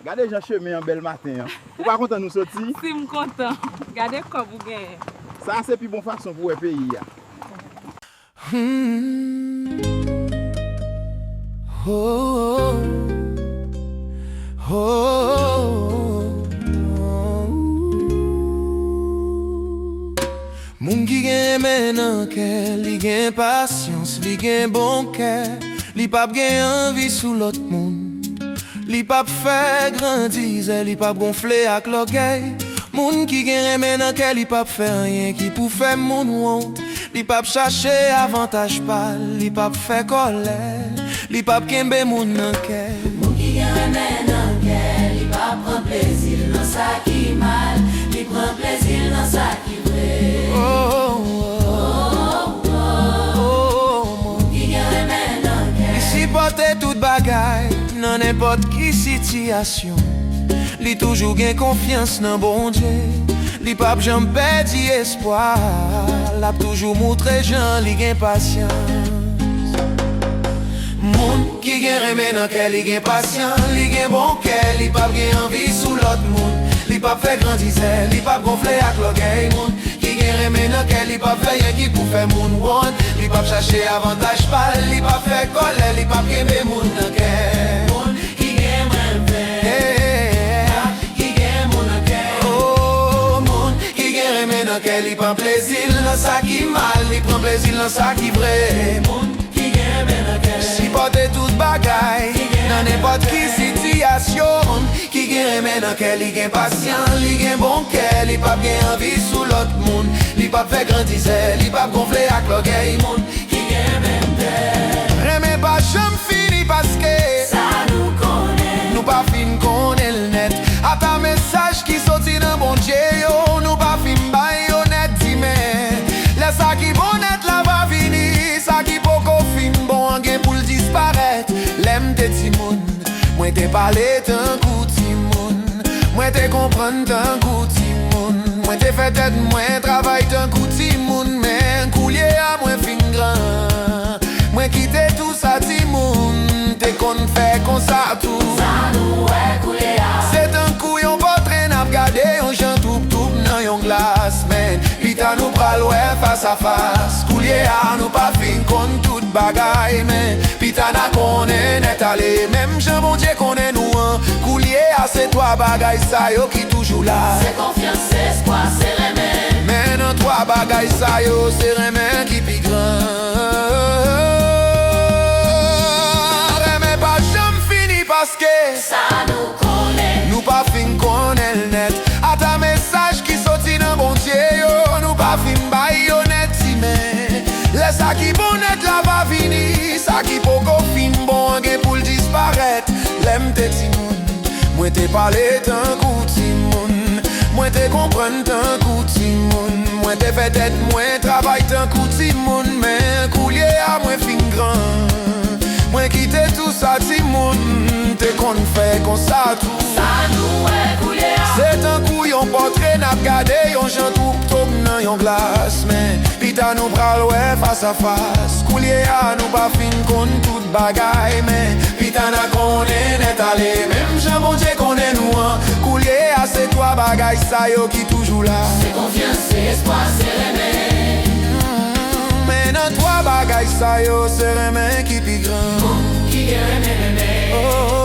Regardez Jean Chemin en bel matin. Vous pas content nous sortir? Si je suis content. Regardez comme vous gagnez. Ça c'est plus bonne façon pour le pays. Oh, oh, oh. Moun ki gen men nan kè, li gen patience, li gen bon kè, li pap gen envie sou lot moun. Li pap fè grandize, li pap gonfle ak l'orgueil. Moun ki gen remen nan kè, li pap fè rien ki pou fè moun honte. Li pap chache avantage pal, li pap fè kolè, li pap kembe moun nan kè. Moun ki gen remen nan kè, li pap pran plezil nan sa ki mal, li pran plezil nan sa ki vre. Moun ki gen remen nan kè, li sipote tout bagay nan n'importe ki situation. Li toujou gen confiance nan bon Dieu. Li pap jam pedi espoir. Lap toujou moutre jan li gen patience. Moun ki gen remen nan kè, li gen patience, li gen bon kè, li pap gen envie sou lot moun. Li pap fè grandize, li pap gonfle ak l'orgueil. Moun ki gen remen nan kè, li pap fè rien ki pou fè moun won. Li pap chache avantage pal, li pap fè kolè, li pap kembe moun nan kè. moun ki gen mwen fè, ki gen moun nan kè. Oh, moun ki gen remen nan kè, li pran plezil nan sa ki mal, li pran plezil nan sa ki vre. Moun ki gen remen nan kè, Sipote tout bagay nan n'importe ki situation. Ki gen remen nan kè, li gen patient, li gen bon kè, li pap gen envie sou lot moun. Li pap fè grandize, li pap gonfle ak l'orgueil. Moun ki gen remen fè, remen pa jam fini paske sa nou konen. nou pa fin konen net. Ata mesaj ki soti nan bon Dje yo, nou pa fin bay yo net di men. Le sa ki bon net la va vini, sa ki poko fin bon gen pou l disparet. Lem te ti moun, mwen te pale tan kou ti moun, mwen te kompran tan kou ti moun, mwen te fet et mwen travay tan kou ti moun. Men koulye a mwen fin gran, mwen kite tout sa ti moun, te kon fè kon sa tout. Sa nou wè koule a, C'est un coup yon potre nap gade yon jan toup nan yon glas. Men, pita nou pral wè face à face. Koulye a nou pa fin kon tout bagay. Men, pita na konen net ale, même jan bon Dje konen nou an. Koulye a se toa bagay sa yo ki toujou la. se konfians, se espoir, se remen. Men nan toa bagay sa yo, se remen ki pi gran. Remen pa jam fini paske Sa nou konen. nou pa fin konen net. Ata mesaj ki soti nan bon Dje yo, nou pa fin bay yo net si men. Le sa ki bon net la va vini, sa ki poko fin bon gen pou l disparet. Lem te ti moun, mwen te pale tan kou ti moun, mwen te kompran tan kou ti moun, mwen te fet et mwen travay tan kou ti moun. Men koulye a mwen fin gran, mwen kite tout sa ti moun, te kon fè kon sa tout. Sa nou wè koule a, C'est un coup yon potre nap gade yon jan toup nan yon glas. Men, pita nou pral wè face à face. Koulye a nou pa fin kon tout bagay. Men, pita na konen net ale, même jan bon Dje konen nou an. Koulye a se toa bagay sa yo ki toujou la. se konfians, se espoir, se remen. Men nan toa bagay sa yo, se remen ki pi gran. Moun ki gen remen remen. Oh,